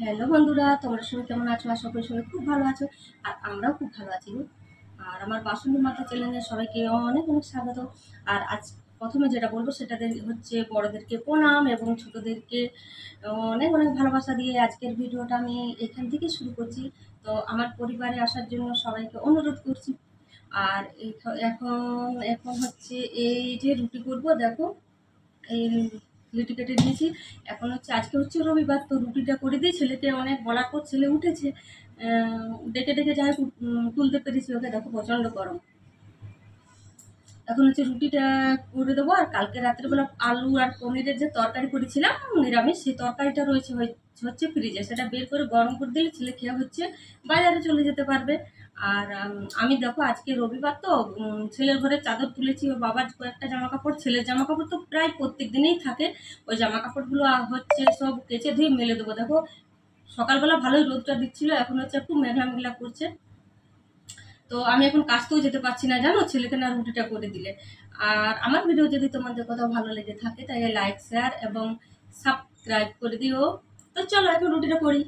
Hello বন্ধুরা, তোমরা সবাই কেমন আছো? আশা করি সবাই খুব ভালো আছো। আর আমরাও খুব ভালো আছি গো। আর আমার বাসন্তী মাতা চ্যানেলে সবাইকে অনেক অনেক স্বাগত। আর আজ প্রথমে যেটা বলবো সেটা হচ্ছে বড়দেরকে প্রণাম এবং ছোটদেরকে অনেক অনেক ভালোবাসা দিয়ে আজকের ভিডিওটা আমি এখান থেকে শুরু করছি। তো আমার পরিবারে আসার জন্য সবাইকে অনুরোধ করছি। আর এখন এখন হচ্ছে এই যে রুটি করবো, দেখো এই রুটি কেটে নিয়েছি। এখন হচ্ছে আজকে হচ্ছে রবিবার, তো রুটিটা করে দিই। ছেলেকে অনেক বলার পর ছেলে উঠেছে, ডেকে ডেকে যাই হোক তুলতে পেরেছি ওকে। দেখো প্রচণ্ড গরম। এখন হচ্ছে রুটিটা করে দেবো। আর কালকে রাত্রেবেলা আলু আর পনিরের যে তরকারি করেছিলাম নিরামিষ, সেই তরকারিটা রয়েছে হচ্ছে ফ্রিজে, সেটা বের করে গরম করে দিলে ছেলে খেয়ে হচ্ছে বাজারে চলে যেতে পারবে। আর আমি দেখো আজকে রবিবার তো ছেলের ঘরে চাদর তুলেছি। ওর বাবার কয়েকটা জামা কাপড়, ছেলের জামা কাপড় তো প্রায় প্রত্যেক দিনেই থাকে। ওই জামা কাপড়গুলো হচ্ছে সব কেচে ধুয়ে মেলে দেবো। দেখো সকালবেলা ভালোই রোদটা দিচ্ছিল, এখন হচ্ছে একটু মেঘলা মেঘলা করছে। তো আমি এখন কাজতেও যেতে পারছি না জানো, ছেলেকে না রুটিটা করে দিলে। আর আমার ভিডিও যদি তোমাদের কোথাও ভালো লেগে থাকে তাই লাইক শেয়ার এবং সাবস্ক্রাইব করে দিও। তো চলো এখন রুটিটা করি।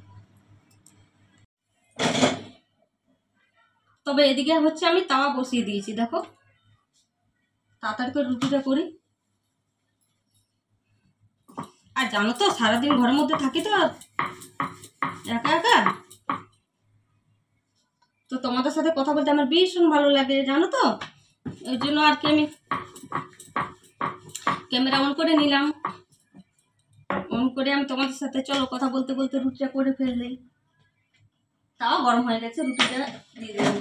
তবে এদিকে হচ্ছে আমি তাওয়া বসিয়ে দিয়েছি, দেখো তাড়াতাড়ি করে রুটিটা করি। আর জানো তো সারাদিন ঘরের মধ্যে থাকি তো একা একা, তো তোমাদের সাথে কথা বলতে আমার ভীষণ ভালো লাগে জানো তো। ওই জন্য আর কি আমি ক্যামেরা অন করে নিলাম। অন করে আমি তোমাদের সাথে চলো কথা বলতে বলতে রুটিটা করে ফেললেই। তাও গরম হয়ে গেছে, রুটিটা দিয়ে দিলাম।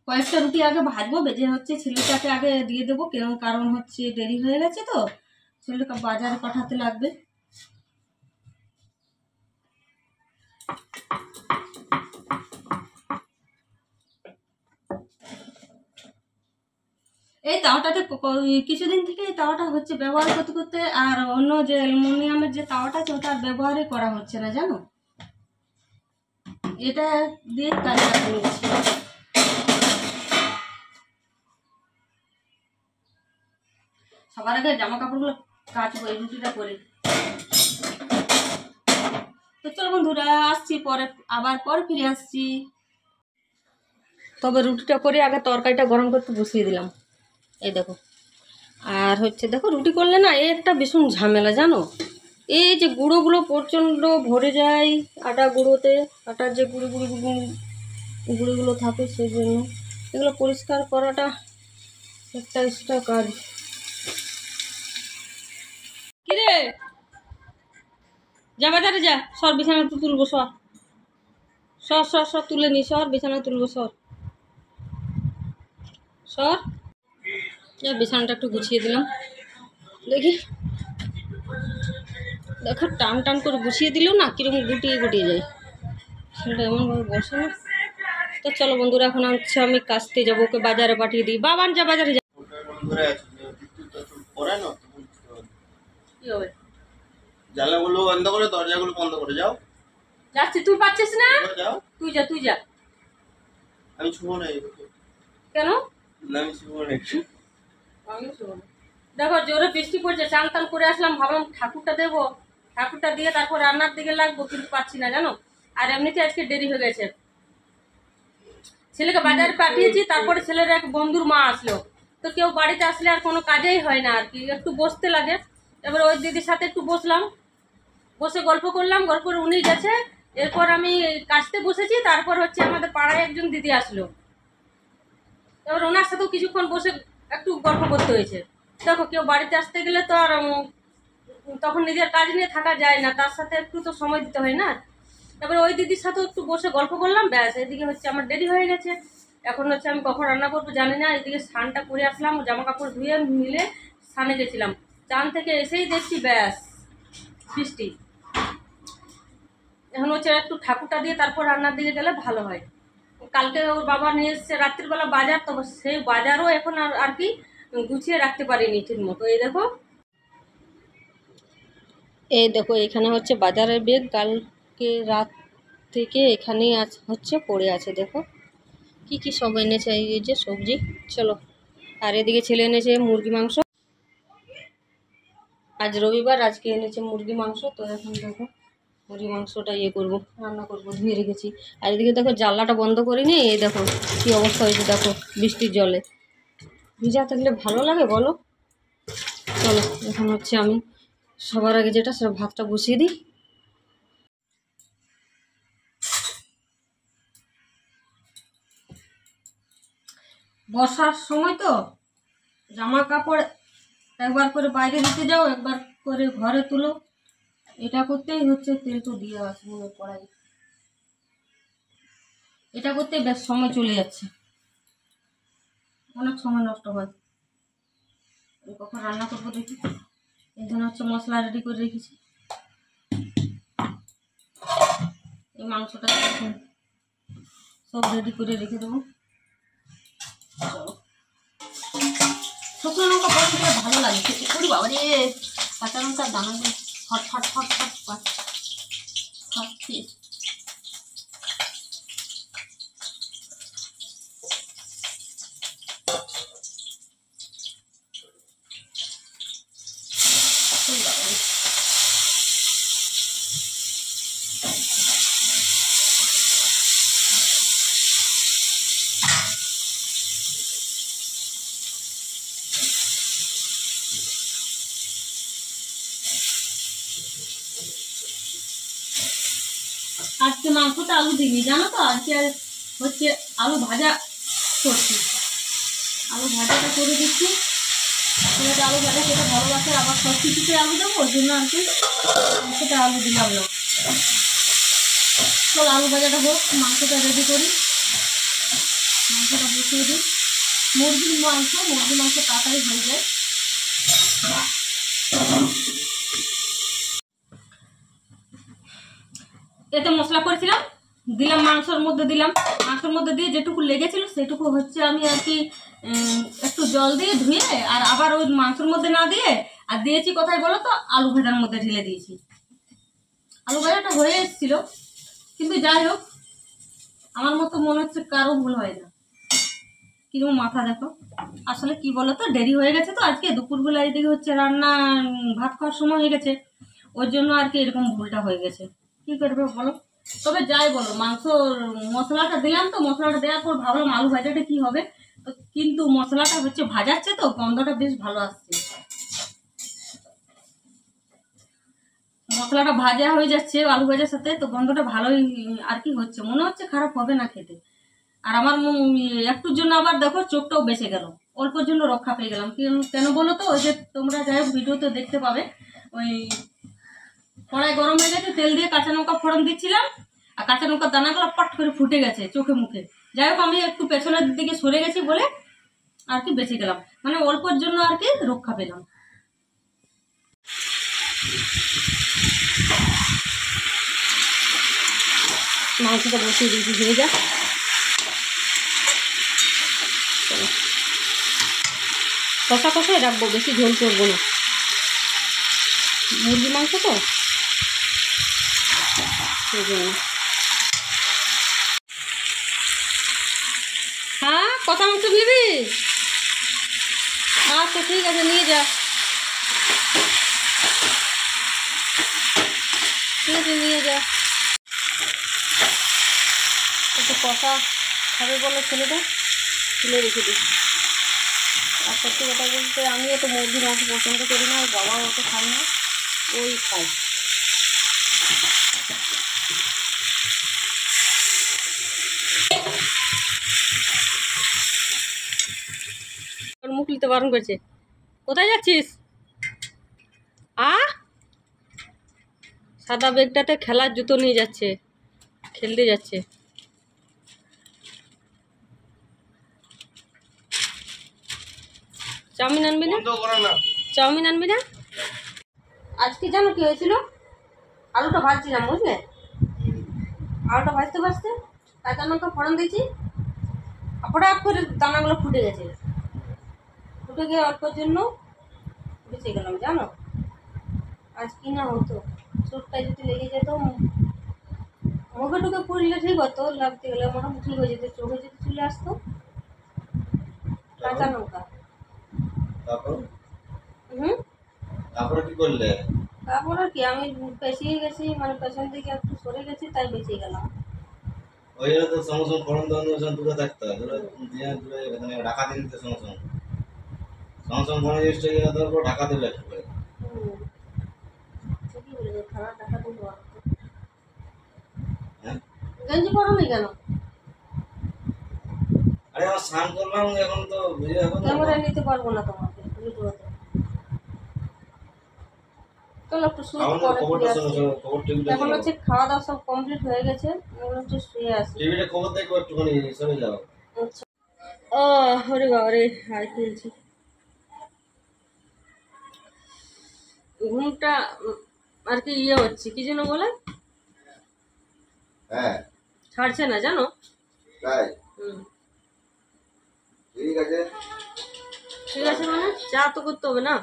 কয়েকটা রুটি আগে ভাজবো, ভেজে হচ্ছে ছেলেটাকে আগে দিয়ে দেবো, কারণ হচ্ছে দেরি হয়ে গেছে তো ছেলেটাকে বাজারে পাঠাতে লাগবে। এই তাওয়াটাতে কিছুদিন থেকে এই তাওয়াটা হচ্ছে ব্যবহার করতে করতে, আর অন্য যে অ্যালুমিনিয়ামের যে তাওয়াটা আছে ওটা আর ব্যবহারই করা হচ্ছে না জানো। এটা দিয়ে কাজ নিচ্ছি। সবার আগে জামা কাপড়গুলো কাচবো এই রুটিটা করে। তো চলো বন্ধুরা, আসছি পরে, আবার পরে ফিরে আসছি। তবে রুটিটা করে আগে তরকারিটা গরম করতে বসিয়ে দিলাম, এই দেখো। আর হচ্ছে দেখো রুটি করলে না এই একটা ভীষণ ঝামেলা জানো, এই যে গুঁড়োগুলো প্রচণ্ড ভরে যায় আটা গুঁড়োতে, আটার যে গুঁড়োগুলো থাকে সেই জন্য এগুলো পরিষ্কার করাটা একটা এক্সট্রা কাজ। কিরে যা বাজারে যা, সর বিছানা তো তুলবো, সর সর সর সর তুলে নি, সর বিছানা তুলবো, সর সর। যা বিছানাটা একটু গুছিয়ে দিলাম, দেখি দেখো টান টান করে গুছিয়ে দিলেও না কিরকম গুটিয়ে গুটিয়ে যায়, সেটা এমনভাবে বসে না। তো চলো বন্ধুরা, এখন হচ্ছে আমি কাজতে যাবো, ওকে বাজারে পাঠিয়ে দিই। বাবান যা বাজারে যা। কি হবে? জানলাগুলো বন্ধ করে দরজাগুলো বন্ধ করে যাও। যাচ্ছি, তুই পাচ্ছিস না? যাও, তুই যা তুই যা। আমি ছুবো না। কেন? না আমি ছুবো না। আমিও শুনবো না। দেখো জোরে বৃষ্টি পড়ছে, চান টান করে আসলাম, ভাবলাম ঠাকুরটা দেবো, ঠাকুরটা দিয়ে তারপর রান্নার দিকে লাগবো, কিন্তু পাচ্ছি না জানো। আর এমনিতে আজকে দেরি হয়ে গেছে, ছেলেকে বাজারে পাঠিয়েছি, তারপরে ছেলের এক বন্ধুর মা আসলো। তো কেউ বাড়িতে আসলে আর কোনো কাজেই হয় না আর কি, একটু বসতে লাগে। এবার ওই দিদির সাথে একটু বসলাম, বসে গল্প করলাম, গল্প করে উনি গেছে। এরপর আমি কাজতে বসেছি, তারপর হচ্ছে আমাদের পাড়ায় একজন দিদি আসলো। এবার ওনার সাথেও কিছুক্ষণ বসে একটু গল্প করতে হয়েছে। দেখো কেউ বাড়িতে আসতে গেলে তো আর তখন নিজের কাজ নিয়ে থাকা যায় না, তার সাথে একটু তো সময় দিতে হয় না। এবার ওই দিদির সাথেও একটু বসে গল্প করলাম, ব্যাস। এদিকে হচ্ছে আমার দেরি হয়ে গেছে, এখন হচ্ছে আমি কখন রান্না করবো জানি না। এদিকে স্নানটা করে আসলাম, জামা কাপড় ধুয়ে মিলে স্নানে গেছিলাম, চান থেকে এসেই দেখছি ব্যাস বৃষ্টি। এখন হচ্ছে একটু ঠাকুরটা দিয়ে তারপর রান্নার দিকে গেলে ভালো হয়। কালকে ওর বাবা নিয়ে এসছে রাত্রিবেলা বাজার, তো সেই বাজারও এখন আর কি গুছিয়ে রাখতে পারিনি ঠিক মতো। এই দেখো এখানে হচ্ছে বাজারের ব্যাগ, কালকে রাত থেকে এখানেই হচ্ছে পড়ে আছে। দেখো কি কি সব এনেছে, এই যে সবজি। চলো, আর এদিকে ছেলে এনেছে মুরগি মাংস, আজ রবিবার, আজকে এনেছে মুরগি মাংস। তো এখন দেখো মুরগি মাংসটা করবো, রান্না করবো, ধুয়ে রেখেছি। আর এদিকে দেখো জানলাটা বন্ধ করিনি, এই দেখো কী অবস্থা হয়েছে, দেখো বৃষ্টির জলে ভিজা থাকলে ভালো লাগে বলো। চলো এখন আমি সবার আগে যেটা সেটা ভাতটা বসিয়ে দিই। বর্ষার সময় তো জামা কাপড় একবার করে বাইরে দিতে যাও, একবার করে ঘরে তুলো, এটা করতেই তেল তো দিয়ে আছে মনে পড়াই, এটা করতে বেশ সময় চলে যাচ্ছে, অনেক সময় নষ্ট হয়। কখন রান্না করবো দেখি, এই জন্য মশলা রেডি করে রেখেছি। এই মাংসটা সব রেডি করে রেখে দেবো। শুকনো লঙ্কা পরে দিলে ভালো লাগে খেতে, করি বাবা রে, কাঁচা লঙ্কার দানাগুলো ফট ফট ফট ফট ফট খাচ্ছি। আজকে মাংসটা আলু দিবি জানো তো, আজকে আলু ভাজা করছি, আলু ভাজাটা করে দিচ্ছি। ছেলেটা আলু ভাজা খেতে ভালোবাসে, আবার সব কিছুতে আলু দেবো, ওই জন্য মাংসটা আলু দিলাম না। চল আলু ভাজাটা হোক, মাংসটা রেডি করি, মাংসটা বসিয়ে দিই। মুরগির মাংস তাড়াতাড়ি হয়ে যায়। এতে মশলা করেছিলাম, দিলাম মাংসের মধ্যে দিয়ে যেটুকু লেগেছিল সেটুকু আমি একটু জল দিয়ে ধুয়ে আর আবার ওই মাংসের মধ্যে না দিয়ে আর দিয়েছি কোথায় বলো তো, আলু ভাজার মধ্যে ঢেলে দিয়েছি। আলু ভাজাটা হয়ে এসেছিল, কিন্তু যাই হোক আমার মতো মনে হচ্ছে কারো ভুল হয় না। কিরকম মাথা দেখো, আসলে কি বলো তো, দেরি হয়ে গেছে তো আজকে দুপুরবেলা, এদিকে রান্না ভাত খাওয়ার সময় হয়ে গেছে, ওই জন্য এরকম ভুলটা হয়ে গেছে। কি করবে বলো, তবে যাই বলো মাংস মশলাটা দিলাম তো, মশলাটা দেওয়ার পর ভাবলাম আলু ভাজাটা কি হবে, তো কিন্তু মশলাটা ভাজাচ্ছে তো গন্ধটা বেশ ভালো আসছে, মশলাটা ভাজা হয়ে যাচ্ছে আলু ভাজার সাথে, তো গন্ধটা ভালোই হচ্ছে, মনে হচ্ছে খারাপ হবে না খেতে। আর আমার একটুর জন্য আবার দেখো চোখটাও বেঁচে গেল, অল্পর জন্য রক্ষা পেয়ে গেলাম। কেন বলো তো, ওই যে তোমরা যাই হোক ভিডিওতে দেখতে পাবে, ওই কড়াই গরম হয়ে গেছে, তেল দিয়ে কাঁচা লঙ্কা ফোড়ন দিচ্ছিলাম, আর কাঁচা লঙ্কার দানাগুলো পট করে ফুটে গেছে চোখে মুখে। যাই হোক আমি একটু পেছনের দিকে সরে গেছি বলে বেঁচে গেলাম, মানে অল্পর জন্য রক্ষা পেলাম। মাংসটা বসিয়ে দিয়েছি, হয়ে যা, কষা কষাই রাখবো, বেশি ঝোল করবো না, মুরগি মাংস তো সেই জন্য। হ্যাঁ কষা মাংস নিবি, আচ্ছা ঠিক আছে নিয়ে যা, ঠিক আছে নিয়ে যা। একটু কষা খাবে বলে ছেলেটা, তুলে রেখে দিই। আর সত্যি কথা বলতে আমিও তো মুরগির মাংস পছন্দ করি না, আর বাবাও অত খায় না, ওই খায়। মুখ নিতে বারণ করেছে, কোথায় যাচ্ছিস? সাদা ব্যাগটাতে খেলার জুতো নিয়ে যাচ্ছে, খেলতে যাচ্ছে। চাউমিন আনবি না? চাউমিন আনবি না? আজকে জানো কি হয়েছিল, আলুটা ভাজছিলাম বুঝলে, আলুটা ভাজতে ভাজতে কাঁচা লঙ্কা ফোড়ন দিয়েছি, হঠাৎ করে দানাগুলো ফুটে গেছে, ফুটে গিয়ে অল্পের জন্য বেঁচে গেলাম জানো। আজ কি না হতো, চোখটায় যদি লেগে যেত, মুখে টুকে পুড়লে ঠিক হতো, লাগতে গেলে মোটামুটি ঠিক হয়ে যেত, চোখে যদি চলে আসতো। কাঁচা লঙ্কা, তারপরে কি করলে? তারপর আর কি আমি পেছিয়ে গেছি, মানে পেছন দিকে একটু সরে গেছি, তাই বেঁচে গেলাম। ওই জন্য তো সঙ্গে সঙ্গে ফোড়ন দেওয়ার সঙ্গে দূরে থাকতে হয়, দূরে দিয়ে দূরে মানে ঢাকা দিয়ে নিতে সঙ্গে সঙ্গে কোনো জিনিসটা গেলে তারপর ঢাকা দিলে একটু করে। হুম, ঠিকই বলেছো, খারাপ টাকা দিল। হ্যাঁ, গেঞ্জি পরোনি কেন? আরে আমার স্নান করলাম এখন তো ভিজে হবে না। ক্যামেরায় নিতে পারবো না তোমাকে ভিডিওতে। চলো একটু শুয়ে খাওয়ার পরে খবরটা ফিরে শোনো, আসছি। শোনো, খবর টিভিটা এখন চালাও। হচ্ছে খাওয়া দাওয়া সব কমপ্লিট হয়ে গেছে, এখন হচ্ছে শুয়ে আসি। টিভিটা খবর দেখো একটুখানি, সরে যাও। আচ্ছা। ও, ওরে বাবা রে, হাই তুলছি। ঘুমটা আর কি ইয়ে হচ্ছে, কি যেন বলে, হ্যাঁ ছাড়ছে না জানো। তাই, হুম। ঠিক আছে। ঠিক আছে, মানে চা তো করতে হবে না?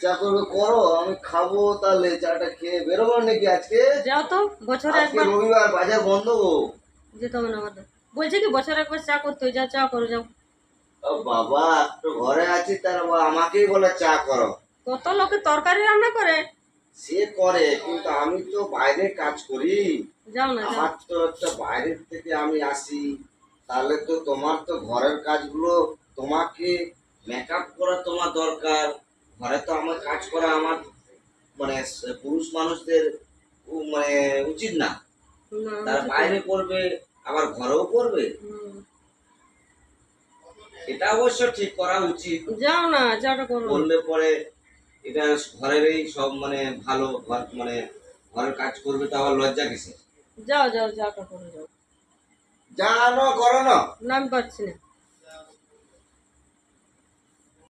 চা করবে করো, আমি খাবো তাহলে। চাটা খেয়ে বেরোবো নাকি আজকে? যাও তো, বছরে আজকে একবার। রবিবার, বাজার বন্ধ গো। যেতে হবে না আমাদের, বলছে কি বছরে একবার চা করতে হয়, যা চা করো যাও। ও বাবা, একটু ঘরে আছি তার আমাকেই বলে চা করো। কত লোকে তরকারি রান্না করে। সে করে, কিন্তু আমি তো বাইরে কাজ করি। যাও না, যাও। আমার তো একটা বাইরের থেকে আমি আসি, তাহলে তো তোমার তো ঘরের কাজগুলো তোমাকে মেকআপ করা তোমার দরকার। ঘরে তো আমার কাজ করা আমার মানে পুরুষ মানুষদের মানে উচিত না। না, তারা ঠিক বাইরে আছে। করবে, আবার ঘরেও করবে, হুম। এটা অবশ্য ঠিক করা উচিত। যাও না, চাটা করো। করলে পরে এটা ঘরেরই সব মানে ভালো ঘর, মানে ঘরের কাজ করবে তো আবার লজ্জা কিসে? যাও যাও, চাটা করো যাও। জানো করো না। না, আমি পাচ্ছি না।